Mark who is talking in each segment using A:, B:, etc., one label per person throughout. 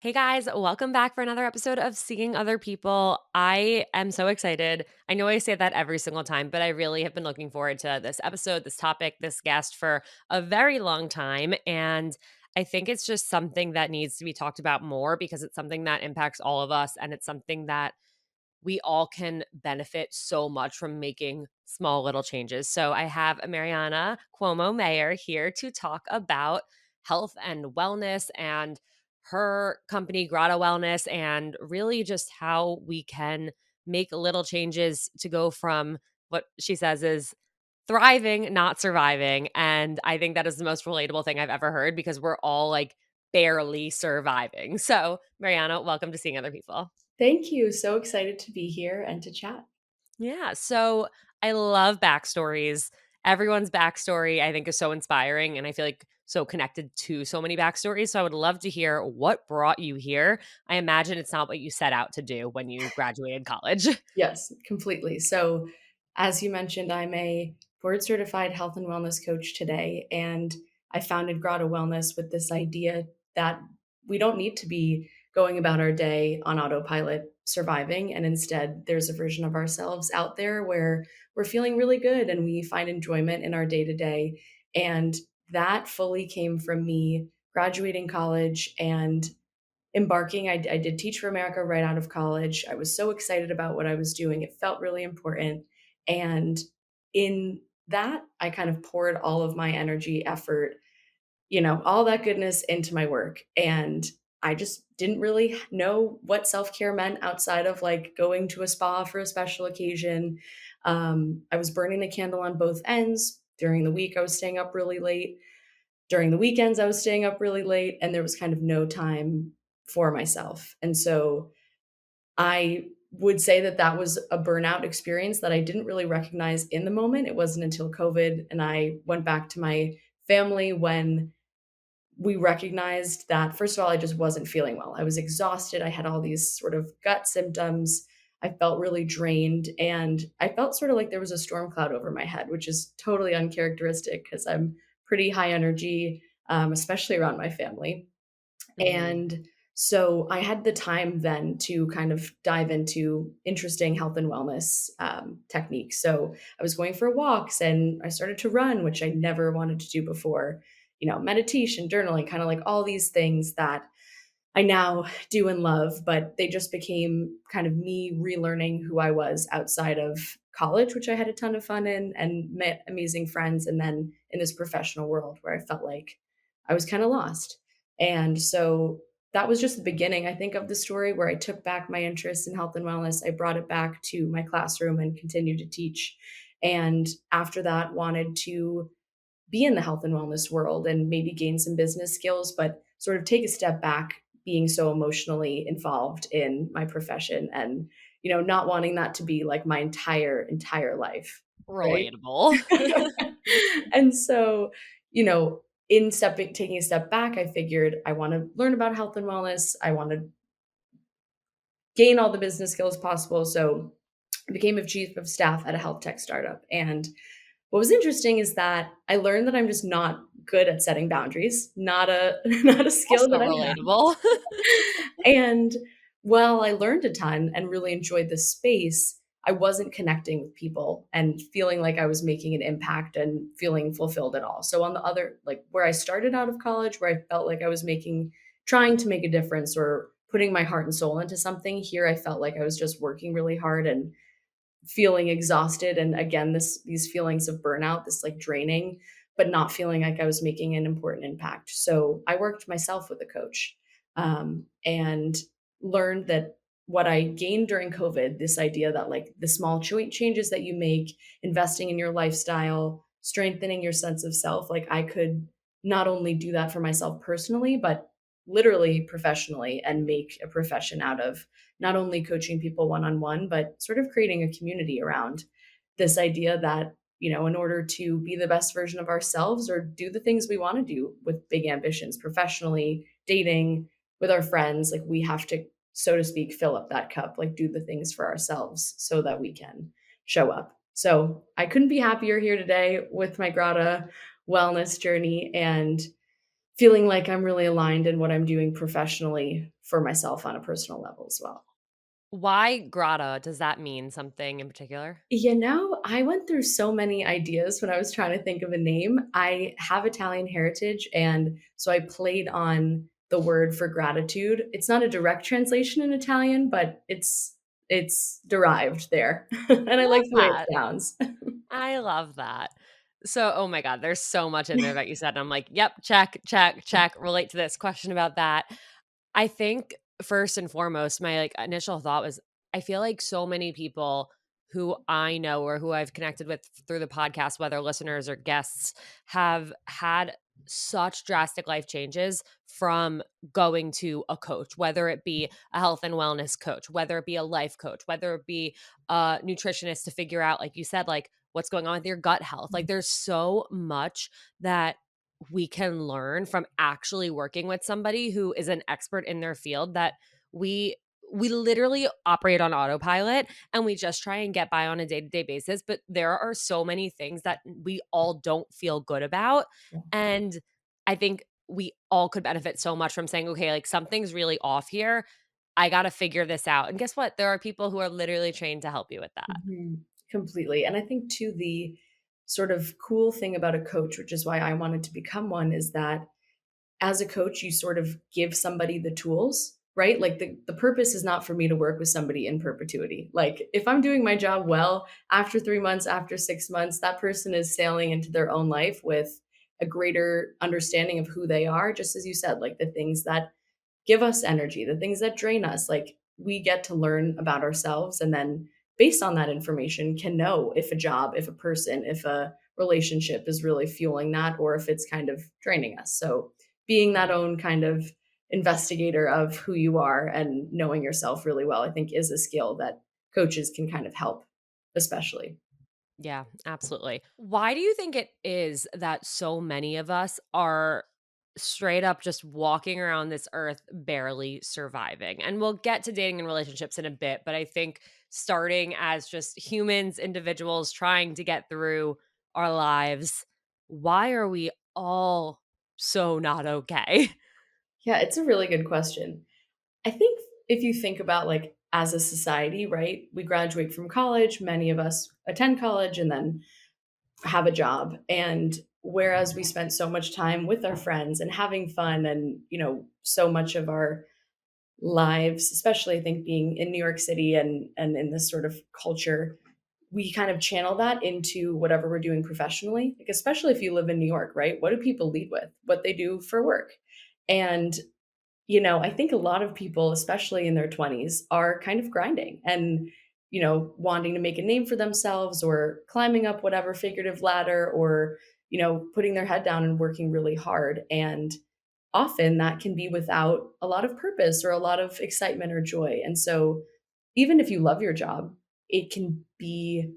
A: Hey guys, welcome back for another episode of Seeing Other People. I am so excited. I know I say that every single time, but I really have been looking forward to this episode, this topic, this guest for a very long time. And I think it's just something that needs to be talked about more because it's something that impacts all of us. And it's something that we all can benefit so much from making small little changes. So I have Marianna Cuomo Maier here to talk about health and wellness and her company Grata Wellness and really just how we can make little changes to go from what she says is thriving, not surviving. And I think that is the most relatable thing I've ever heard because we're all like barely surviving. So, Mariana, welcome to Seeing Other People.
B: Thank you. So excited to be here and to chat.
A: Yeah. So I love backstories. Everyone's backstory, I think, is so inspiring. And I feel like so connected to so many backstories. So I would love to hear what brought you here. I imagine it's not what you set out to do when you graduated college.
B: Yes, completely. So, as you mentioned, I'm a board certified health and wellness coach today, and I founded Grata Wellness with this idea that we don't need to be going about our day on autopilot surviving. And instead, there's a version of ourselves out there where we're feeling really good and we find enjoyment in our day to day. And that fully came from me graduating college and embarking. I did Teach for America right out of college. I was so excited about what I was doing. It felt really important. And in that, I kind of poured all of my energy, effort, all that goodness into my work. And I just didn't really know what self care meant outside of like going to a spa for a special occasion. I was burning the candle on both ends. During the week, I was staying up really late. During the weekends, I was staying up really late, and there was kind of no time for myself. And so I would say that that was a burnout experience that I didn't really recognize in the moment. It wasn't until COVID and I went back to my family when we recognized that, first of all, I just wasn't feeling well. I was exhausted. I had all these sort of gut symptoms. I felt really drained. And I felt sort of like there was a storm cloud over my head, which is totally uncharacteristic because I'm pretty high energy, especially around my family.
A: Mhm.
B: And so I had the time then to kind of dive into interesting health and wellness techniques. So I was going for walks and I started to run, which I never wanted to do before. Meditation, journaling, kind of like all these things that I now do and love, but they just became kind of me relearning who I was outside of college, which I had a ton of fun in and met amazing friends. And then in this professional world where I felt like I was kind of lost. And so that was just the beginning, I think, of the story where I took back my interest in health and wellness. I brought it back to my classroom and continued to teach. And after that, wanted to be in the health and wellness world and maybe gain some business skills, but sort of take a step back being so emotionally involved in my profession and not wanting that to be like my entire life, right?
A: Relatable.
B: And so, in stepping taking a step back, I figured I want to learn about health and wellness. I want to gain all the business skills possible. So I became a chief of staff at a health tech startup. And what was interesting is that I learned that I'm just not good at setting boundaries, not a not a skill
A: Also
B: that I have.
A: relatable.
B: And while I learned a ton and really enjoyed the space, I wasn't connecting with people and feeling like I was making an impact and feeling fulfilled at all. So on the other, like where I started out of college, where I felt like I was trying to make a difference or putting my heart and soul into something, here I felt like I was just working really hard and feeling exhausted. And again, these feelings of burnout, this like draining, but not feeling like I was making an important impact. So I worked myself with a coach, and learned that what I gained during COVID, this idea that like the small changes that you make, investing in your lifestyle, strengthening your sense of self, like I could not only do that for myself personally, but literally professionally and make a profession out of not only coaching people one on one, but sort of creating a community around this idea that, in order to be the best version of ourselves or do the things we want to do with big ambitions professionally, dating, with our friends, like we have to, so to speak, fill up that cup, like do the things for ourselves so that we can show up. So I couldn't be happier here today with my Grata wellness journey and feeling like I'm really aligned in what I'm doing professionally for myself on a personal level as well.
A: Why Grata? Does that mean something in particular?
B: I went through so many ideas when I was trying to think of a name. I have Italian heritage, and so I played on the word for gratitude. It's not a direct translation in Italian, but it's derived there, and I like
A: Love
B: the way
A: that.
B: it sounds.
A: I love that. So, oh my god, there's so much in there that you said, and I'm like, "Yep, check, check, check, relate to this, question about that." I think first and foremost, my, like, initial thought was, I feel like so many people who I know or who I've connected with through the podcast, whether listeners or guests, have had such drastic life changes from going to a coach, whether it be a health and wellness coach, whether it be a life coach, whether it be a nutritionist to figure out, like you said, like, what's going on with your gut health. Like, there's so much that we can learn from actually working with somebody who is an expert in their field that we we literally operate on autopilot and we just try and get by on a day-to-day basis, but there are so many things that we all don't feel good about, and I think we all could benefit so much from saying, "Okay, like, something's really off here. I gotta figure this out." And guess what? There are people who are literally trained to help you with that.
B: Mhm. Completely, and I think too the sort of cool thing about a coach, which is why I wanted to become one, is that as a coach, you sort of give somebody the tools, right? Like the purpose is not for me to work with somebody in perpetuity. Like if I'm doing my job well, after 3 months, after 6 months, that person is sailing into their own life with a greater understanding of who they are, just as you said, like the things that give us energy, the things that drain us. Like we get to learn about ourselves and then based on that information can know if a job, if a person, if a relationship is really fueling that or if it's kind of draining us. So being that own kind of investigator of who you are and knowing yourself really well, I think is a skill that coaches can kind of help, especially.
A: Yeah, absolutely. Why do you think it is that so many of us are straight up just walking around this earth barely surviving? And we'll get to dating and relationships in a bit, but I think starting as just humans, individuals trying to get through our lives, why are we all so not okay?
B: Yeah, it's a really good question. I think if you think about like as a society, right? We graduate from college, many of us attend college and then have a job. And whereas we spent so much time with our friends and having fun and, so much of our lives, especially I think being in New York City and in this sort of culture, we kind of channel that into whatever we're doing professionally. Like especially if you live in New York, right? What do people lead with? What they do for work. And I think a lot of people, especially in their 20s, are kind of grinding and, wanting to make a name for themselves or climbing up whatever figurative ladder or, putting their head down and working really hard. And often that can be without a lot of purpose or a lot of excitement or joy. And so, even if you love your job, it can be,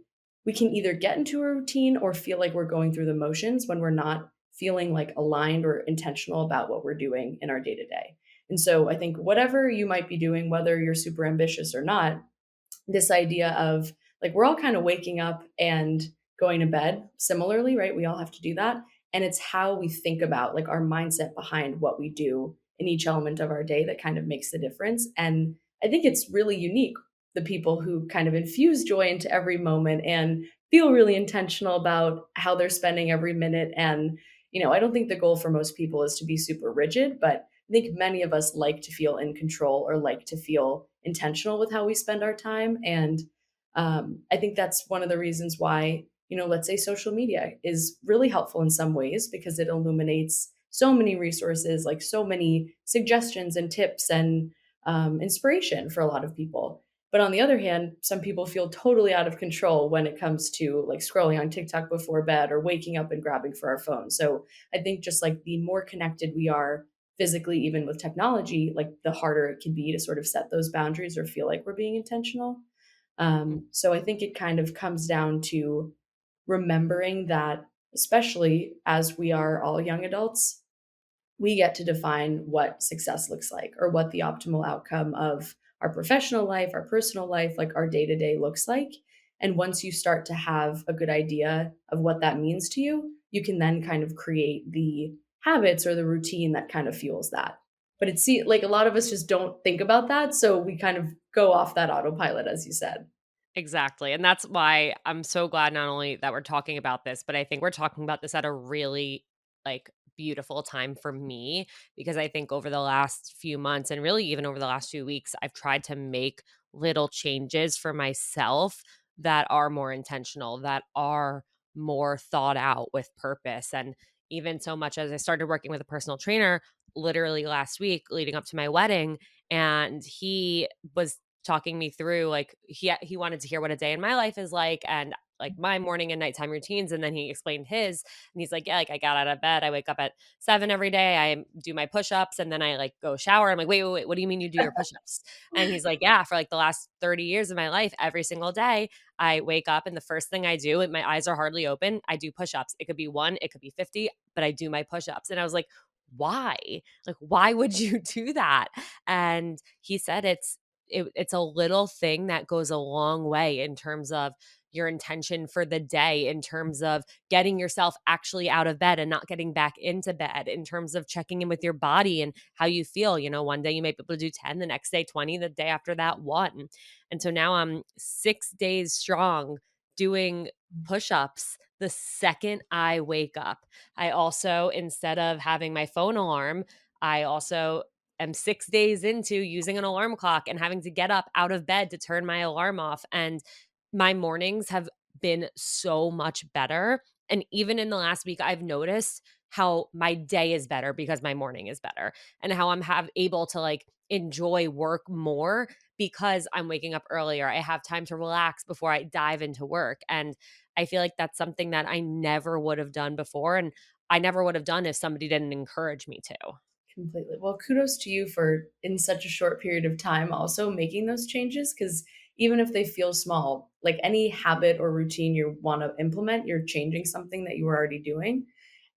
B: we can either get into a routine or feel like we're going through the motions when we're not feeling like aligned or intentional about what we're doing in our day to day. And so, I think whatever you might be doing, whether you're super ambitious or not, this idea of like we're all kind of waking up and going to bed similarly, right? We all have to do that. And it's how we think about like our mindset behind what we do in each element of our day that kind of makes the difference. And I think it's really unique, the people who kind of infuse joy into every moment and feel really intentional about how they're spending every minute. And, I don't think the goal for most people is to be super rigid, but I think many of us like to feel in control or like to feel intentional with how we spend our time. And I think that's one of the reasons why, let's say social media is really helpful in some ways because it illuminates so many resources, like so many suggestions and tips and inspiration for a lot of people. But on the other hand, some people feel totally out of control when it comes to like scrolling on TikTok before bed or waking up and grabbing for our phone. So I think just like the more connected we are physically, even with technology, like the harder it can be to sort of set those boundaries or feel like we're being intentional. So I think it kind of comes down to remembering that, especially as we are all young adults, we get to define what success looks like or what the optimal outcome of our professional life, our personal life, like our day to day looks like. And once you start to have a good idea of what that means to you, you can then kind of create the habits or the routine that kind of fuels that. But it's like a lot of us just don't think about that, so we kind of go off that autopilot, as you said.
A: Exactly, and that's why I'm so glad not only that we're talking about this, but I think we're talking about this at a really, beautiful time for me, because I think over the last few months and really even over the last few weeks, I've tried to make little changes for myself that are more intentional, that are more thought out with purpose, and even so much as I started working with a personal trainer literally last week leading up to my wedding, and he was talking me through, like, he wanted to hear what a day in my life is like, and like my morning and nighttime routines, and then he explained his, and he's like, yeah, like I got out of bed, I wake up at 7 every day, I do my push-ups, and then I like go shower. I'm like, wait, what do you mean you do your push-ups? And he's like, yeah, for like the last 30 years of my life, every single day I wake up and the first thing I do, and my eyes are hardly open, I do push-ups. It could be one, it could be 50, but I do my push-ups. And I was like, why? Like, why would you do that? And he said it's a little thing that goes a long way in terms of your intention for the day, in terms of getting yourself actually out of bed and not getting back into bed, in terms of checking in with your body and how you feel. One day you may be able to do 10, the next day 20, the day after that 1. And so now I'm 6 days strong doing push ups the second I wake up. I also, instead of having my phone alarm, I also am 6 days into using an alarm clock and having to get up out of bed to turn my alarm off, and my mornings have been so much better, and even in the last week, I've noticed how my day is better because my morning is better, and how I'm have able to, like, enjoy work more because I'm waking up earlier. I have time to relax before I dive into work, and I feel like that's something that I never would have done before, and I never would have done if somebody didn't encourage me to.
B: Completely. Well, kudos to you for in such a short period of time also making those changes, because even if they feel small, like any habit or routine you want to implement, you're changing something that you were already doing.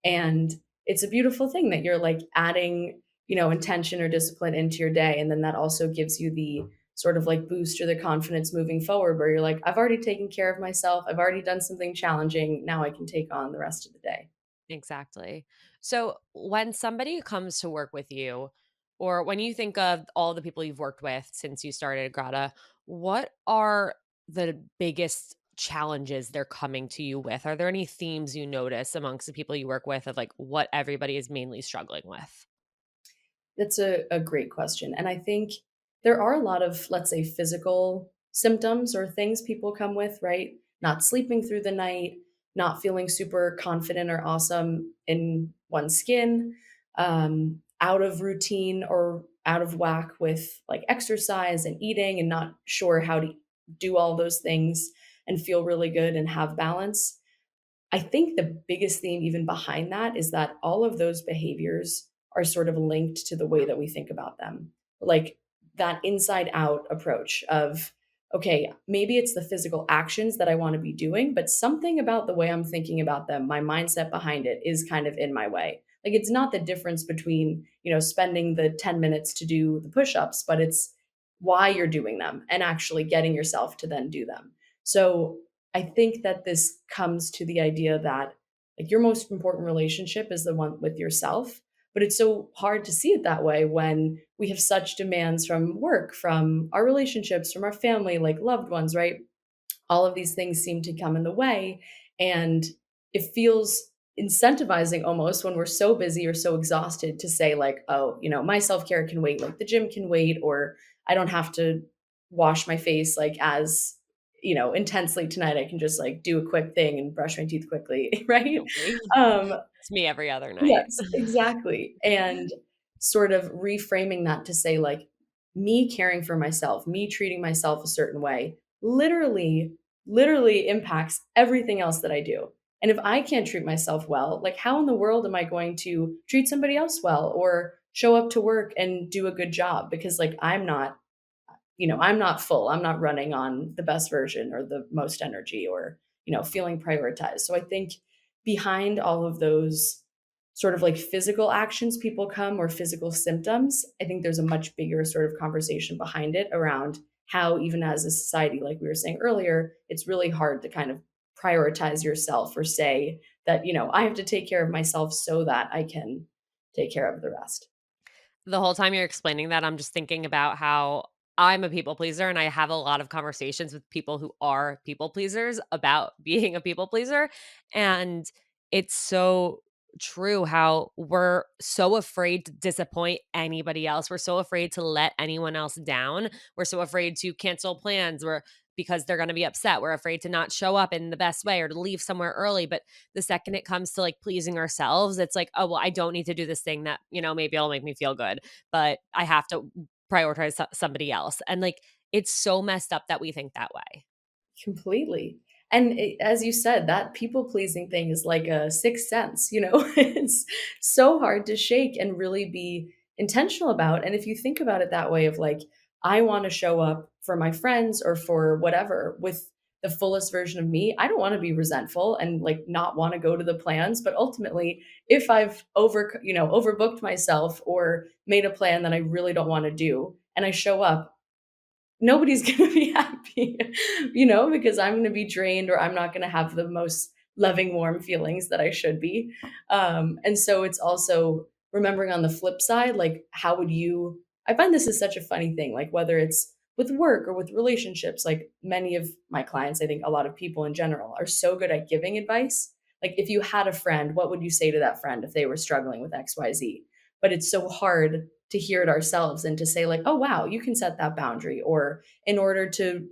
B: And it's a beautiful thing that you're like adding, intention or discipline into your day. And then that also gives you the sort of like boost or the confidence moving forward where you're like, I've already taken care of myself. I've already done something challenging. Now I can take on the rest of the day.
A: Exactly. So when somebody comes to work with you, or when you think of all the people you've worked with since you started Grata, what are the biggest challenges they're coming to you with? Are there any themes you notice amongst the people you work with of like what everybody is mainly struggling with?
B: That's a great question. And I think there are a lot of, let's say, physical symptoms or things people come with, right? Not sleeping through the night, not feeling super confident or awesome in one's skin, out of routine or out of whack with like exercise and eating and not sure how to do all those things and feel really good and have balance. I think the biggest theme even behind that is that all of those behaviors are sort of linked to the way that we think about them. Like that inside out approach of, okay, maybe it's the physical actions that I want to be doing, but something about the way I'm thinking about them, my mindset behind it is kind of in my way. Like it's not the difference between, spending the 10 minutes to do the push-ups, but it's why you're doing them and actually getting yourself to then do them. So I think that this comes to the idea that like your most important relationship is the one with yourself, but it's so hard to see it that way when we have such demands from work, from our relationships, from our family, like loved ones, right? All of these things seem to come in the way, and it feels incentivizing almost when we're so busy or so exhausted to say like, oh, my self-care can wait, like the gym can wait, or I don't have to wash my face like as intensely tonight. I can just like do a quick thing and brush my teeth quickly, right?
A: Totally.
B: um
A: It's me every other night.
B: Yes, exactly, and sort of reframing that to say, like, me caring for myself, me treating myself a certain way, literally impacts everything else that I do, and if I can't treat myself well, like, how in the world am I going to treat somebody else well or show up to work and do a good job? Because, like, I'm not full. I'm not running on the best version or the most energy or, feeling prioritized. So I think behind all of those sort of like physical actions people come or physical symptoms, I think there's a much bigger sort of conversation behind it around how, even as a society, like we were saying earlier, it's really hard to kind of prioritize yourself or say that, I have to take care of myself so that I can take care of the rest.
A: The whole time you're explaining that, I'm just thinking about how I'm a people pleaser and I have a lot of conversations with people who are people pleasers about being a people pleaser. And it's so true how we're so afraid to disappoint anybody else. We're so afraid to let anyone else down. We're so afraid to cancel plans. We're because they're going to be upset. We're afraid to not show up in the best way or to leave somewhere early. But the second it comes to like pleasing ourselves, it's like, oh, well, I don't need to do this thing that, maybe it'll make me feel good, but I have to prioritize somebody else. And like, it's so messed up that we think that way.
B: Completely. And as you said, that people pleasing thing is like a sixth sense, you know? It's so hard to shake and really be intentional about. And if you think about it that way of like, I want to show up for my friends or for whatever with the fullest version of me, I don't want to be resentful and like not want to go to the plans. But ultimately, if I've overbooked myself or made a plan that I really don't want to do and I show up, nobody's gonna be happy, because I'm gonna be drained or I'm not gonna have the most loving, warm feelings that I should be. And so it's also remembering on the flip side, like, how would you I find this is such a funny thing, like, whether it's with work or with relationships, like, many of my clients, I think a lot of people in general, are so good at giving advice. Like, if you had a friend, what would you say to that friend if they were struggling with XYZ? But it's so hard to hear it ourselves and to say like, "Oh, wow, you can set that boundary," or in order to,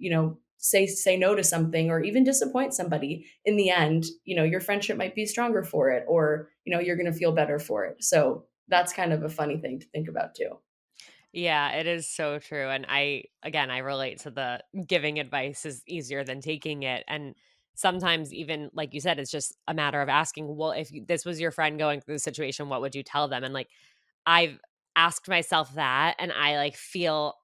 B: say no to something or even disappoint somebody, in the end, your friendship might be stronger for it or, you're going to feel better for it. So that's kind of a funny thing to think about too.
A: Yeah, it is so true. And I relate to the giving advice is easier than taking it. And sometimes, even like you said, it's just a matter of asking, well, if this was your friend going through the situation, what would you tell them? And like, I've asked myself that, and I like feel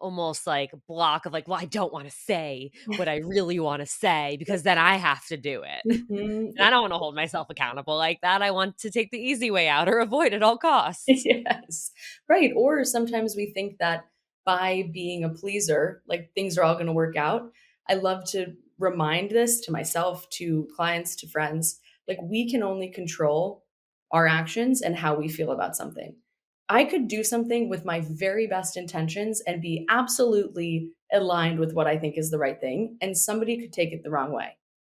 A: almost like block of like, well, I don't want to say what I really want to say because then I have to do it.
B: Mhm.
A: And I don't want to hold myself accountable like that. I want to take the easy way out or avoid at all costs.
B: Yes. Right, or sometimes we think that by being a pleaser, like, things are all gonna work out. I love to remind this to myself, to clients, to friends, like, we can only control our actions and how we feel about something. I could do something with my very best intentions and be absolutely aligned with what I think is the right thing, and somebody could take it the wrong way.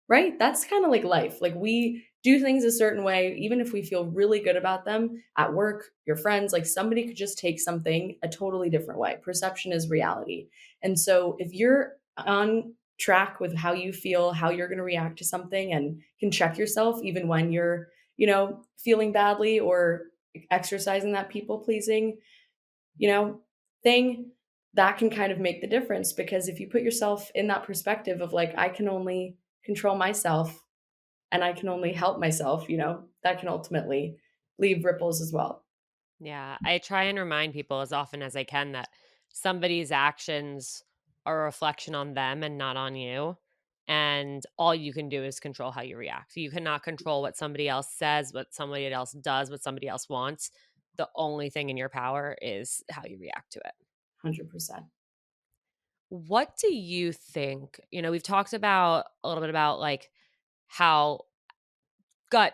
B: Right? That's kinda like life. Like, we do things a certain way, even if we feel really good about them at work, your friends, like, somebody could just take something a totally different way. Perception is reality. And so if you're on track with how you feel, how you're gonna react to something, and can check yourself even when you're, feeling badly or exercising that people pleasing, you know, thing, that can kind of make the difference because if you put yourself in that perspective of like, I can only control myself and I can only help myself, that can ultimately leave ripples as well.
A: Yeah, I try and remind people as often as I can that somebody's actions are a reflection on them and not on you. And all you can do is control how you react. You cannot control what somebody else says, what somebody else does, what somebody else wants. The only thing in your power is how you react to it.
B: 100%.
A: What do you think? We've talked about a little bit about like how gut,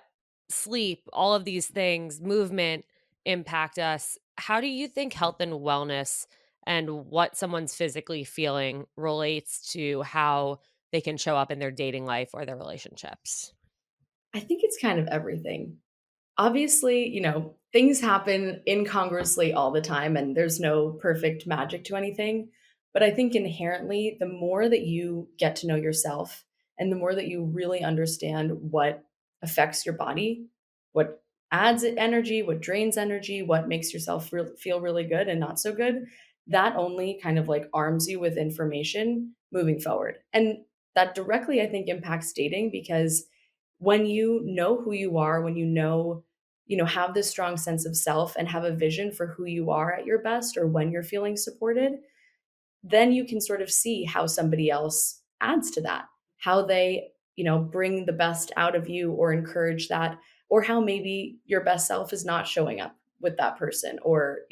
A: sleep, all of these things, movement impact us. How do you think health and wellness and what someone's physically feeling relates to how they can show up in their dating life or their relationships?
B: I think it's kind of everything. Obviously, things happen incongruously all the time and there's no perfect magic to anything. But I think inherently, the more that you get to know yourself and the more that you really understand what affects your body, what adds energy, what drains energy, what makes yourself feel really good and not so good, that only kind of like arms you with information moving forward. And that directly, I think, impacts dating because when you know who you are, when have this strong sense of self and have a vision for who you are at your best or when you're feeling supported, then you can sort of see how somebody else adds to that, how they, bring the best out of you or encourage that, or how maybe your best self is not showing up with that person, or,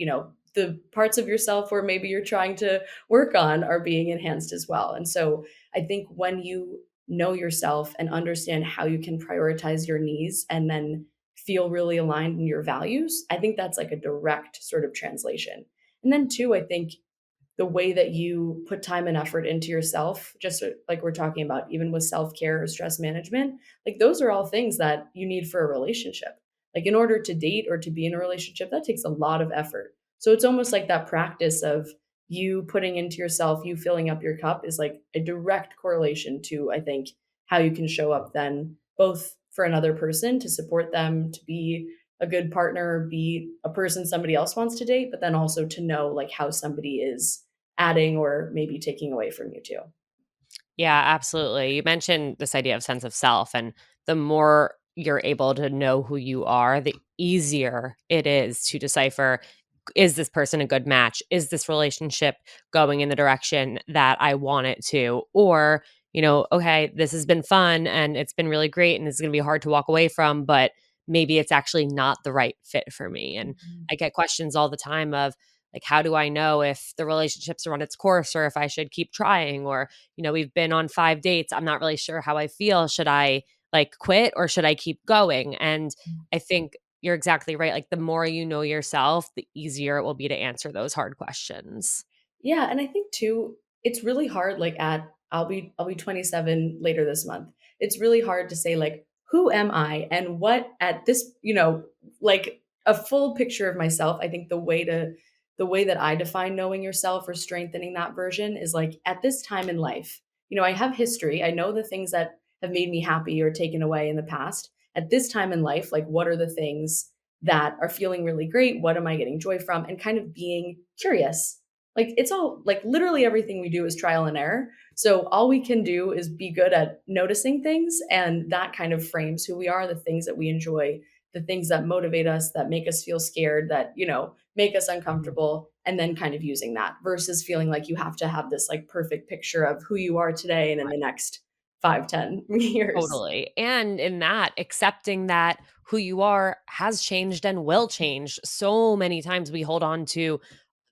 B: the parts of yourself where maybe you're trying to work on are being enhanced as well. And so I think when you know yourself and understand how you can prioritize your needs and then feel really aligned in your values, I think that's like a direct sort of translation. And then two, I think the way that you put time and effort into yourself, just like we're talking about, even with self care or stress management, like those are all things that you need for a relationship. Like in order to date or to be in a relationship, that takes a lot of effort. So it's almost like that practice of you putting into yourself, you filling up your cup is like a direct correlation to, I think, how you can show up then both for another person to support them, to be a good partner, be a person somebody else wants to date, but then also to know like how somebody is adding or maybe taking away from you too.
A: Yeah, absolutely. You mentioned this idea of sense of self, and the more you're able to know who you are, the easier it is to decipher, is this person a good match? Is this relationship going in the direction that I want it to? Or, okay, this has been fun and it's been really great and it's going to be hard to walk away from, but maybe it's actually not the right fit for me. And
B: Mhm.
A: I get questions all the time of, like, how do I know if the relationship's run its course or if I should keep trying? Or, we've been on 5 dates. I'm not really sure how I feel. Should I like quit or should I keep going? And I think you're exactly right. Like, the more you know yourself, the easier it will be to answer those hard questions.
B: Yeah, and I think too, it's really hard, like, I'll be 27 later this month. It's really hard to say, like, "Who am I?" and what at this like, a full picture of myself. I think the way that I define knowing yourself or strengthening that version is, like, at this time in life, I have history, I know the things that have made me happy or taken away in the past. At this time in life, like, what are the things that are feeling really great? What am I getting joy from? And kind of being curious, like, it's all like literally everything we do is trial and error. So all we can do is be good at noticing things, and that kind of frames who we are, the things that we enjoy, the things that motivate us, that make us feel scared, that, make us
A: Mhm.
B: uncomfortable, and then kind of using that versus feeling like you have to have this like perfect picture of who you are today and in the next 5, 10 years.
A: Totally. And in that, accepting that who you are has changed and will change. So many times we hold on to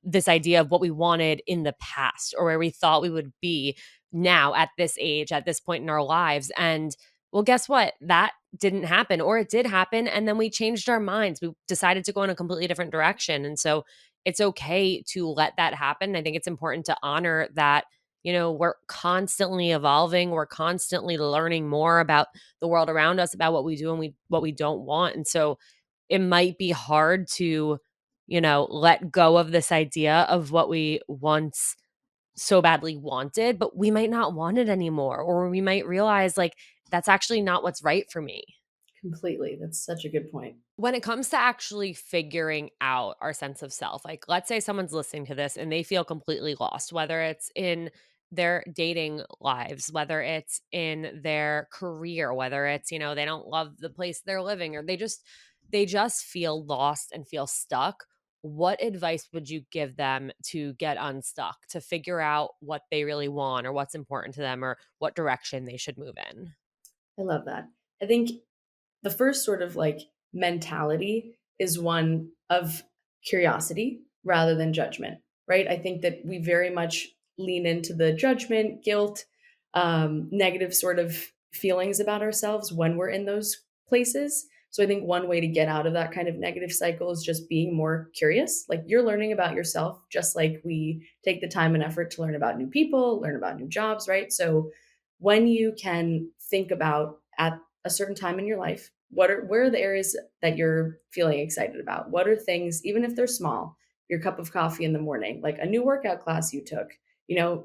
A: this idea of what we wanted in the past or where we thought we would be now at this age, at this point in our lives. And well, guess what? That didn't happen, or it did happen. And then we changed our minds. We decided to go in a completely different direction. And so it's okay to let that happen. I think it's important to honor that. We're constantly evolving. We're constantly learning more about the world around us, about what we do and what we don't want. And so it might be hard to let go of this idea of what we once so badly wanted, but we might not want it anymore. Or we might realize, like, that's actually not what's right for me.
B: Completely. That's such a good point.
A: When it comes to actually figuring out our sense of self, like, let's say someone's listening to this and they feel completely lost, whether it's in their dating lives, whether it's in their career, whether it's, they don't love the place they're living, or they just feel lost and feel stuck. What advice would you give them to get unstuck, to figure out what they really want or what's important to them or what direction they should move in?
B: I love that. I think the first sort of like mentality is one of curiosity rather than judgment, right? I think that we very much lean into the judgment, guilt, negative sort of feelings about ourselves when we're in those places. So I think one way to get out of that kind of negative cycle is just being more curious. Like, you're learning about yourself, just like we take the time and effort to learn about new people, learn about new jobs, right? So when you can think about at a certain time in your life, where are the areas that you're feeling excited about? What are things, even if they're small, your cup of coffee in the morning, like a new workout class you took,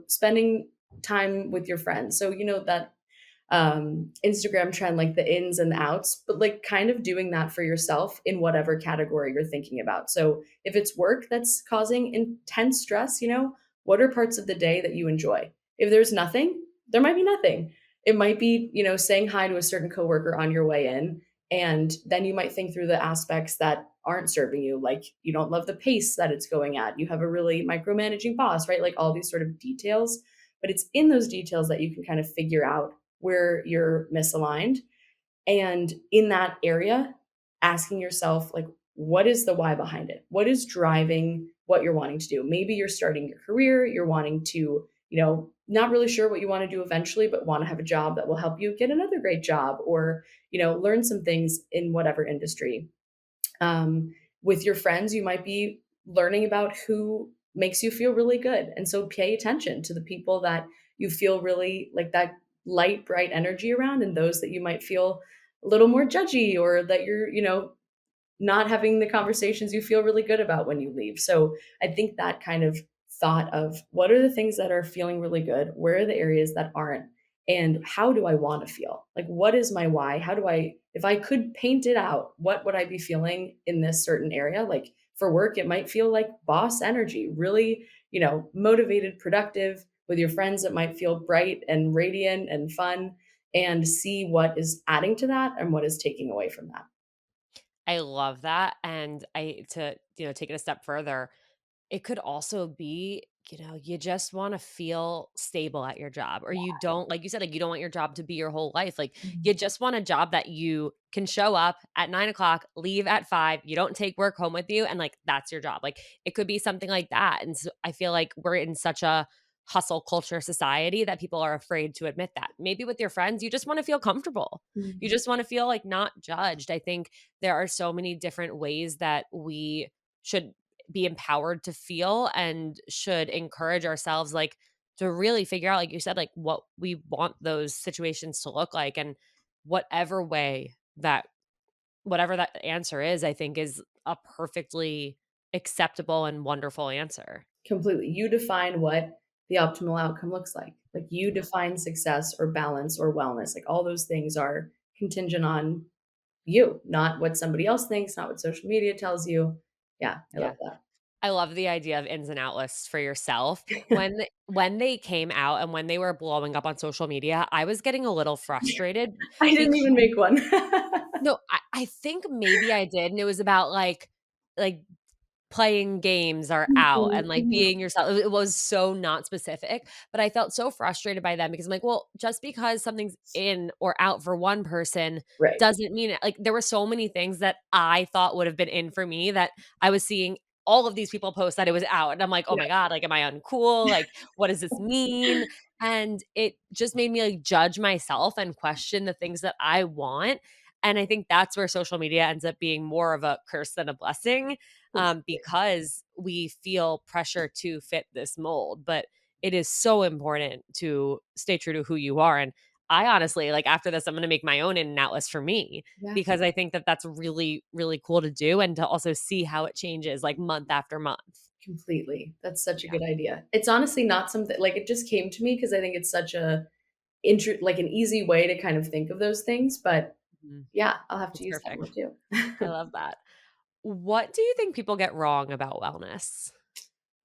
B: spending time with your friends. So, that Instagram trend, like the ins and the outs, but like kind of doing that for yourself in whatever category you're thinking about. So if it's work that's causing intense stress, what are parts of the day that you enjoy? If there's nothing, there might be nothing. It might be, saying hi to a certain coworker on your way in. And then you might think through the aspects that aren't serving you, like you don't love the pace that it's going at. You have a really micromanaging boss, right? Like all these sort of details. But it's in those details that you can kind of figure out where you're misaligned. And in that area, asking yourself, like, what is the why behind it? What is driving what you're wanting to do? Maybe you're starting your career, you're wanting to, not really sure what you want to do eventually, but want to have a job that will help you get another great job, or, learn some things in whatever industry. With your friends, you might be learning about who makes you feel really good. And so pay attention to the people that you feel really like that light, bright energy around, and those that you might feel a little more judgy, or that you're, not having the conversations you feel really good about when you leave. So I think that kind of thought of what are the things that are feeling really good? Where are the areas that aren't? And how do I want to feel? Like, what is my why? How do I, if I could paint it out, what would I be feeling in this certain area? Like for work, it might feel like boss energy, really, motivated, productive. With your friends, it might feel bright and radiant and fun, and see what is adding to that and what is taking away from that.
A: I love that, and take it a step further, it could also be, you just wanna feel stable at your job, or you don't like you said, like, you don't want your job to be your whole life, like, you
B: Mhm.
A: just want a job that you can show up at 9 o'clock, leave at 5, you don't take work home with you, and, like, that's your job, like, it could be something like that, and so I feel like we're in such a hustle culture society that people are afraid to admit that. Maybe with your friends, you just wanna feel comfortable. You
B: Mhm.
A: just wanna feel, like, not judged. I think there are so many different ways that we should be empowered to feel and should encourage ourselves, like, to really figure out, like you said, like, what we want those situations to look like, and whatever way that whatever that answer is, I think is a perfectly acceptable and wonderful answer.
B: Completely. You define what the optimal outcome looks like. Like, you
A: Yeah.
B: define success or balance or wellness. Like, all those things are contingent on you, not what somebody else thinks, not what social media tells you. Yeah, I
A: Yeah.
B: love that.
A: I love the idea of ins and out lists for yourself. When they came out and when they were blowing up on social media, I was getting a little frustrated
B: I didn't
A: because
B: even make one.
A: no, I think maybe I did, and it was about, like, playing games are out
B: Mhm,
A: and, like,
B: mhm.
A: being yourself. It was so not specific, but I felt so frustrated by them because I'm like, "Well, just because something's in or out for one person
B: Right.
A: doesn't mean it." Like, there were so many things that I thought would have been in for me that I was seeing all of these people post that it was out, and I'm like, "Oh
B: Yeah.
A: my god, like, am I uncool? Like, what does this mean?" And it just made me, like, judge myself and question the things that I want, and I think that's where social media ends up being more of a curse than a blessing, because we feel pressure to fit this mold. But it is so important to stay true to who you are. And I honestly, like after this, I'm going to make my own in and out list for me
B: Yeah,
A: because I think that that's really, really cool to do and to also see how it changes like month after month.
B: completely. That's such a
A: Yeah.
B: good idea. It's honestly not something like, it just came to me because I think it's such a like an easy way to kind of think of those things, but
A: Mhm.
B: yeah, I'll have to
A: It's
B: use that
A: perfect.
B: more too.
A: I love that. What do you think people get wrong about wellness?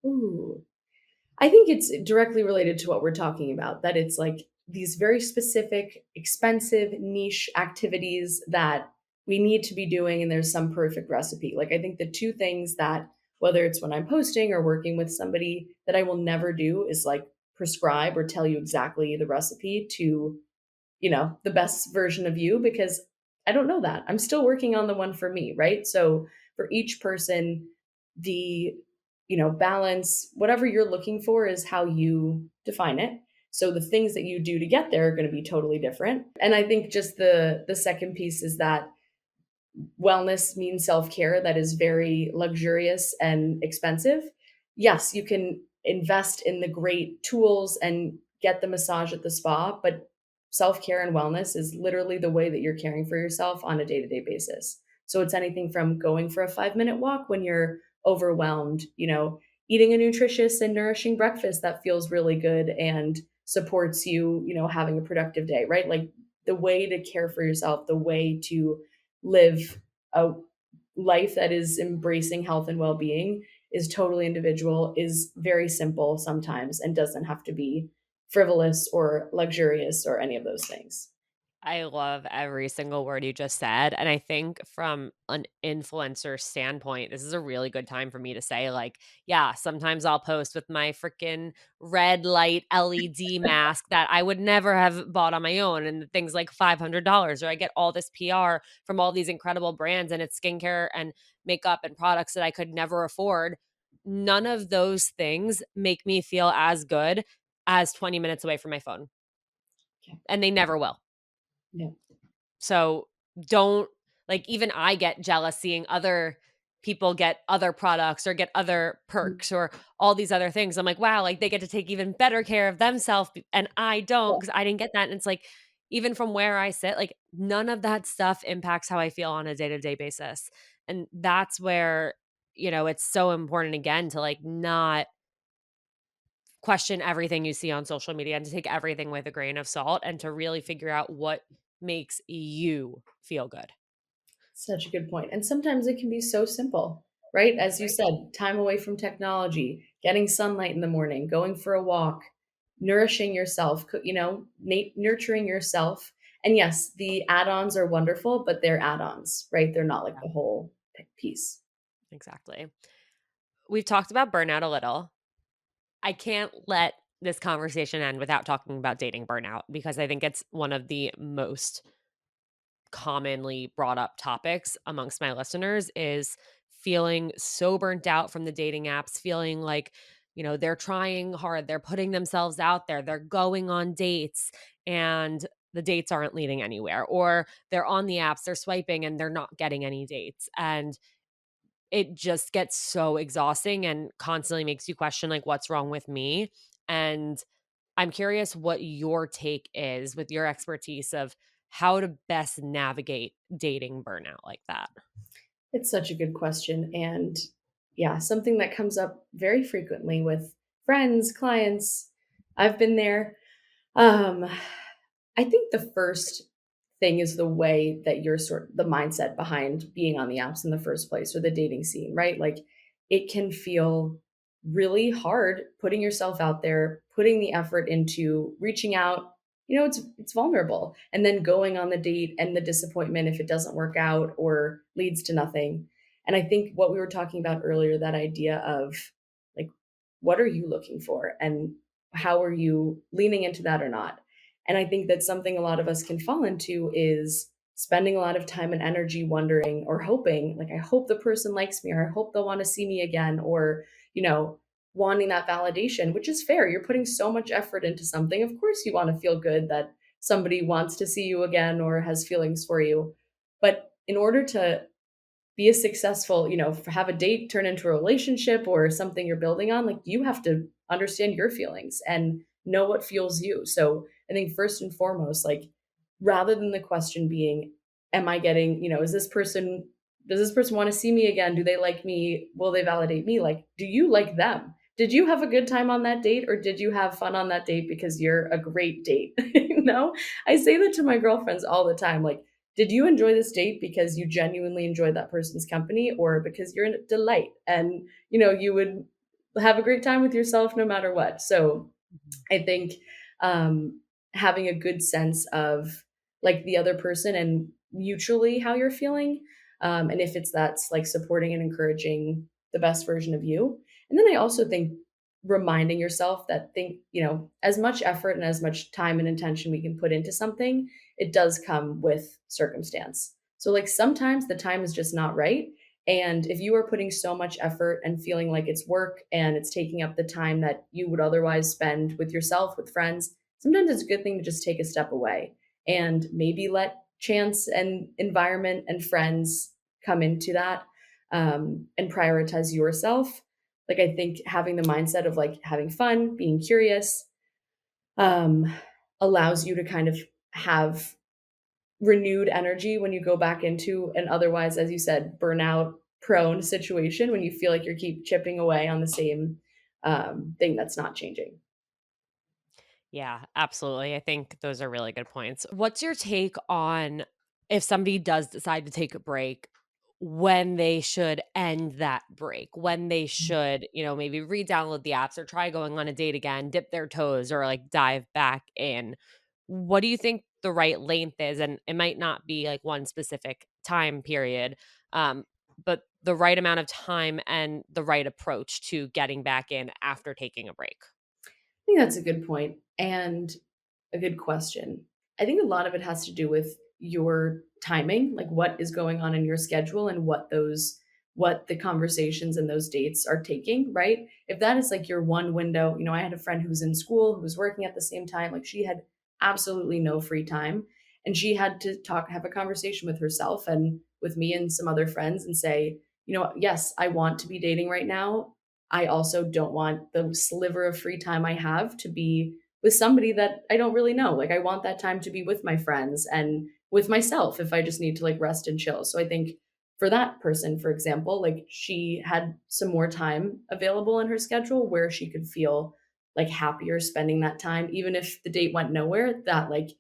B: Ooh. I think it's directly related to what we're talking about, that it's like these very specific, expensive, niche activities that we need to be doing, and there's some perfect recipe. Like, I think the two things that, whether it's when I'm posting or working with somebody, that I will never do is like prescribe or tell you exactly the recipe to, the best version of you, because I don't know that. I'm still working on the one for me, right? So for each person, the, balance, whatever you're looking for is how you define it. So the things that you do to get there are going to be totally different. And I think just the second piece is that wellness means self-care that is very luxurious and expensive. Yes, you can invest in the great tools and get the massage at the spa, but self-care and wellness is literally the way that you're caring for yourself on a day-to-day basis. So it's anything from going for a 5-minute walk when you're overwhelmed, eating a nutritious and nourishing breakfast that feels really good and supports you, having a productive day, right? Like, the way to care for yourself, the way to live a life that is embracing health and well-being is totally individual, is very simple sometimes, and doesn't have to be frivolous or luxurious or any of those things.
A: I love every single word you just said. And I think from an influencer standpoint, this is a really good time for me to say, like, yeah, sometimes I'll post with my freaking red light LED mask that I would never have bought on my own. And the thing's like $500, or I get all this PR from all these incredible brands and it's skincare and makeup and products that I could never afford. None of those things make me feel as good as 20 minutes away from my phone,
B: Okay.
A: and they never will.
B: Yeah.
A: So don't, like, even I get jealous seeing other people get other products or get other
B: Mm.
A: perks or all these other things. I'm like, wow, like they get to take even better care of themselves and I don't
B: Yeah.
A: because I didn't get that. And it's like, even from where I sit, like none of that stuff impacts how I feel on a day-to-day basis. And that's where, it's so important again to like not question everything you see on social media and to take everything with a grain of salt and to really figure out what makes you feel good.
B: Such a good point. And sometimes it can be so simple, right? As you
A: Right.
B: said, time away from technology, getting sunlight in the morning, going for a walk, nourishing yourself, nurturing yourself. And yes, the add-ons are wonderful, but they're add-ons, right? They're not like
A: Yeah,
B: the whole piece.
A: exactly. We've talked about burnout a little. I can't let this conversation end without talking about dating burnout because I think it's one of the most commonly brought up topics amongst my listeners is feeling so burnt out from the dating apps, feeling like, they're trying hard, they're putting themselves out there, they're going on dates and the dates aren't leading anywhere, or they're on the apps, they're swiping and they're not getting any dates. And it just gets so exhausting and constantly makes you question like what's wrong with me. And I'm curious what your take is with your expertise of how to best navigate dating burnout like that.
B: It's such a good question. And yeah, something that comes up very frequently with friends, clients. I've been there. Um, I think the first thing is the way that you're the mindset behind being on the apps in the first place or the dating scene, right? Like it can feel really hard putting yourself out there, putting the effort into reaching out. It's vulnerable. And then going on the date and the disappointment if it doesn't work out or leads to nothing. And I think what we were talking about earlier, that idea of like, what are you looking for? And how are you leaning into that or not? And I think that's something a lot of us can fall into is spending a lot of time and energy wondering or hoping, like, I hope the person likes me, or I hope they'll want to see me again, or, you know, wanting that validation, which is fair. You're putting so much effort into something. Of course, you want to feel good that somebody wants to see you again or has feelings for you. But in order to be a successful, have a date turn into a relationship or something you're building on, like you have to understand your feelings and know what fuels you. So I think first and foremost, like rather than the question being, am I getting, does this person want to see me again? Do they like me? Will they validate me? Like, do you like them? Did you have a good time on that date or did you have fun on that date because you're a great date? I say that to my girlfriends all the time. Like, did you enjoy this date because you genuinely enjoyed that person's company or because you're a delight and, you would have a great time with yourself no matter what? So
A: Mhm.
B: I think um, having a good sense of like the other person and mutually how you're feeling, and if that's like supporting and encouraging the best version of you. And then I also think reminding yourself that as much effort and as much time and intention we can put into something, it does come with circumstance. So like sometimes the time is just not right. And if you are putting so much effort and feeling like it's work and it's taking up the time that you would otherwise spend with yourself, with friends, sometimes it's a good thing to just take a step away and maybe let chance and environment and friends come into that, and prioritize yourself. Like, I think having the mindset of like having fun, being curious, um, allows you to kind of have renewed energy when you go back into an otherwise, as you said, burnout prone situation when you feel like you keep chipping away on the same thing that's not changing.
A: Yeah, absolutely. I think those are really good points. What's your take on if somebody does decide to take a break, when they should end that break, when they should, maybe re download the apps or try going on a date again, dip their toes or like dive back in? What do you think the right length is? And it might not be like one specific time period, um, but the right amount of time and the right approach to getting back in after taking a break.
B: I think that's a good point and a good question. I think a lot of it has to do with your timing, like what is going on in your schedule and what the conversations and those dates are taking, right? If that is like your one window, I had a friend who was in school, who was working at the same time, like she had absolutely no free time. And she had to have a conversation with herself and with me and some other friends and say, yes, I want to be dating right now. I also don't want the sliver of free time I have to be with somebody that I don't really know. Like I want that time to be with my friends and with myself if I just need to like rest and chill. So I think for that person, for example, like she had some more time available in her schedule where she could feel like happier spending that time, even if the date went nowhere, that like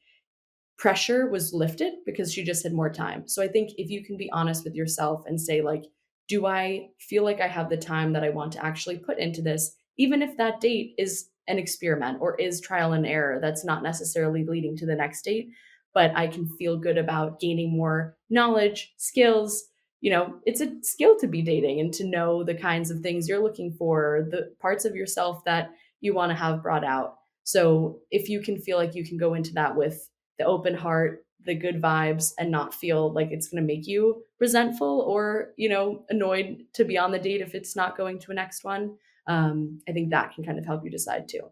B: pressure was lifted because she just had more time. So I think if you can be honest with yourself and say like, do I feel like I have the time that I want to actually put into this, even if that date is an experiment or is trial and error that's not necessarily leading to the next date, but I can feel good about gaining more knowledge, skills. It's a skill to be dating and to know the kinds of things you're looking for, the parts of yourself that you want to have brought out. So if you can feel like you can go into that with the open heart, the good vibes, and not feel like it's going to make you resentful or, annoyed to be on the date if it's not going to a next one. I think that can kind of help you decide too.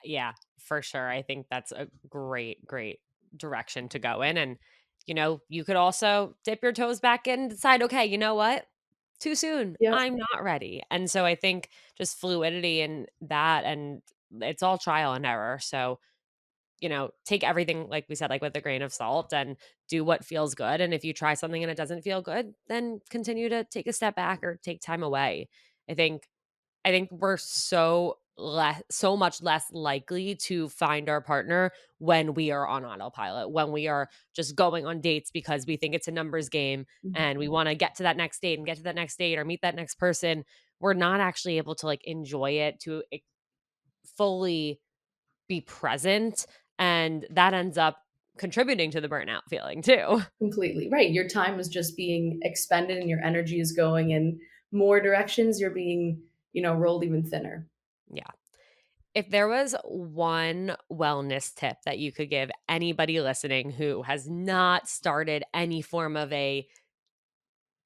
A: Yeah, for sure. I think that's a great, great direction to go in. And, you could also dip your toes back in and decide, okay, you know what? Too soon.
B: Yep.
A: I'm not ready. And so I think just fluidity in that, and it's all trial and error. So, take everything, like we said, like with a grain of salt and do what feels good. And if you try something and it doesn't feel good, then continue to take a step back or take time away. I think I think we're so much less likely to find our partner when we are on autopilot, when we are just going on dates because we think it's a numbers game
B: Mhm.
A: and we wanna get to that next date and get to that next date or meet that next person. We're not actually able to, like, enjoy it, to fully be present, and that ends up contributing to the burnout feeling too.
B: Completely. Right. Your time is just being expended and your energy is going in more directions. You're being, rolled even thinner.
A: Yeah. If there was one wellness tip that you could give anybody listening who has not started any form of a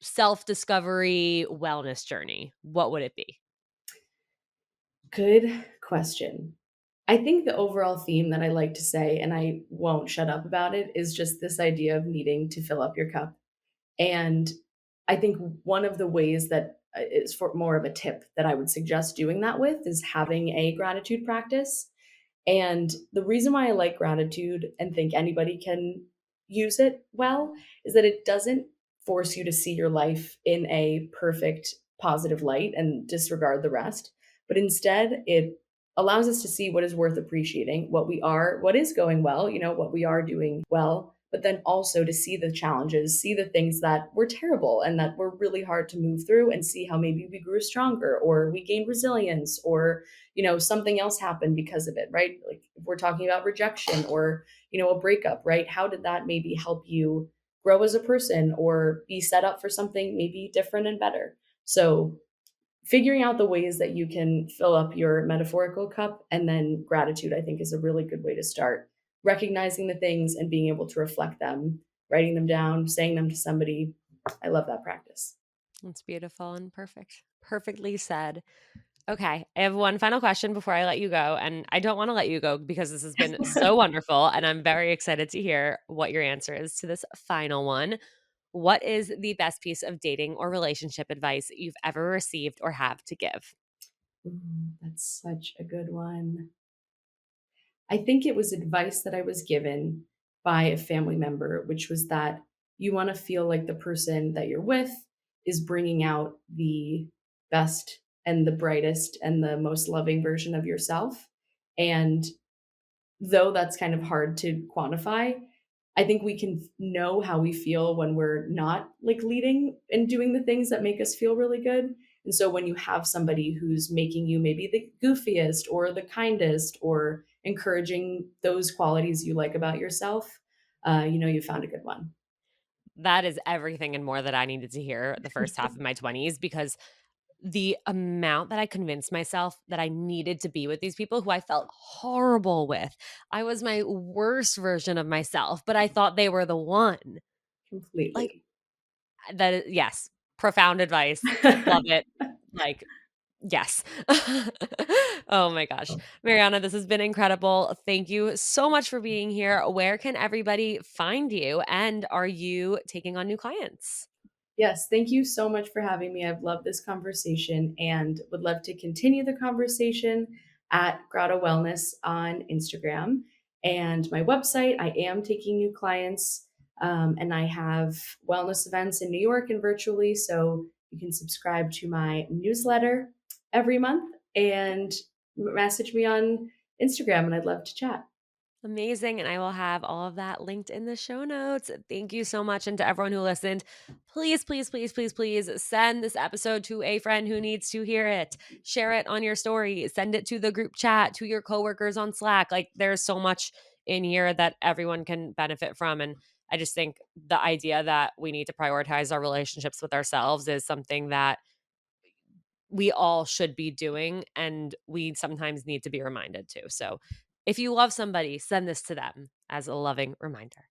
A: self-discovery wellness journey, what would it be?
B: Good question. I think the overall theme that I like to say, and I won't shut up about it, is just this idea of needing to fill up your cup. And I think one of the ways that is for more of a tip that I would suggest doing that with is having a gratitude practice. And the reason why I like gratitude and think anybody can use it well is that it doesn't force you to see your life in a perfect, positive light and disregard the rest. But instead, it allows us to see what is worth appreciating, what is going well, what we are doing well, but then also to see the challenges, see the things that were terrible and that were really hard to move through, and see how maybe we grew stronger or we gained resilience or something else happened because of it, right? Like if we're talking about rejection or, a breakup, right? How did that maybe help you grow as a person or be set up for something maybe different and better? So figuring out the ways that you can fill up your metaphorical cup and then gratitude, I think, is a really good way to start. Recognizing the things and being able to reflect them, writing them down, saying them to somebody. I love that practice.
A: It's beautiful and perfect. Perfectly said. Okay, I have one final question before I let you go, and I don't wanna let you go because this has been so wonderful, and I'm very excited to hear what your answer is to this final one. What is the best piece of dating or relationship advice you've ever received or have to give?
B: Ooh, that's such a good one. I think it was advice that I was given by a family member, which was that you want to feel like the person that you're with is bringing out the best and the brightest and the most loving version of yourself. And though that's kind of hard to quantify, I think we can know how we feel when we're not like leading and doing the things that make us feel really good. And so when you have somebody who's making you maybe the goofiest or the kindest or encouraging those qualities you like about yourself, you found a good one.
A: That is everything and more that I needed to hear the first half of my 20s, because the amount that I convinced myself that I needed to be with these people who I felt horrible with. I was my worst version of myself, but I thought they were the one. Like,
B: Completely.
A: that is, yes. Profound advice. Love it. Like, yes. Oh my gosh. Mariana, this has been incredible. Thank you so much for being here. Where can everybody find you? And are you taking on new clients?
B: Yes, thank you so much for having me. I've loved this conversation and would love to continue the conversation at Grata Wellness on Instagram. And my website, I am taking new clients, and I have wellness events in New York and virtually. So you can subscribe to my newsletter every month and message me on Instagram, and I'd love to chat.
A: Amazing. And I will have all of that linked in the show notes. Thank you so much. And to everyone who listened, please, please, please, please, please send this episode to a friend who needs to hear it. Share it on your story. Send it to the group chat, to your coworkers on Slack. Like there's so much in here that everyone can benefit from. And I just think the idea that we need to prioritize our relationships with ourselves is something that we all should be doing, and we sometimes need to be reminded to. So if you love somebody, send this to them as a loving reminder.